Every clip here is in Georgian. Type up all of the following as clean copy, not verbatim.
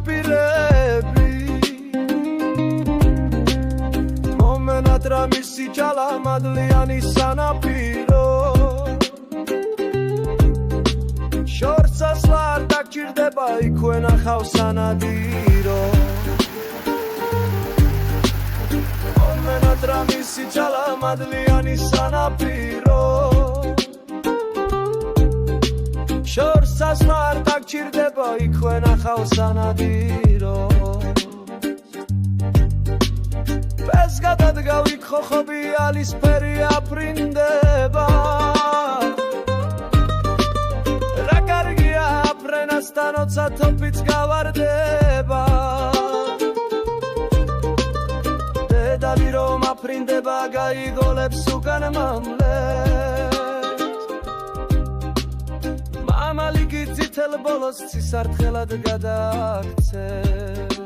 სანაპირები მომენად რა მისი ჯალა მადლიანი სანაპირო შორს ასლა არ დაგჭირდება იქვე ნახავ სანადირო მომენად რა მისი ჯალა მადლიანი სანაპირო შორს ასლა არ დაგჭირდება იქვე ნახავ სანადირო ეს გადადგავი ხოხობი ალისფერი აფრინდება რა კარგია აფრენასთან ოცა თოფიც გავარდება დედალი რომ აფრინდება გაიგოლებს უკან მამლებს მამალი გიწითელ ბოლოს ცისარტყელად გადააქცევს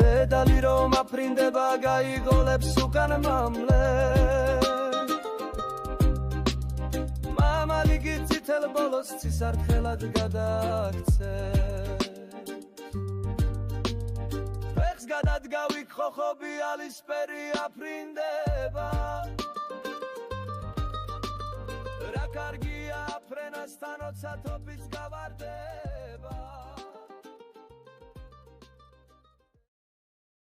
დედალი რომ აფრინდება გაიგოლებს უკან მამლებს მამალი გიწითელ ბოლოს ცისარტყელად გადააქცევს ფეხს გადადგავი ხოხობი ალისფერი აფრინდება რა კარგია აფრენასთან ოცა თოფიც გავარდება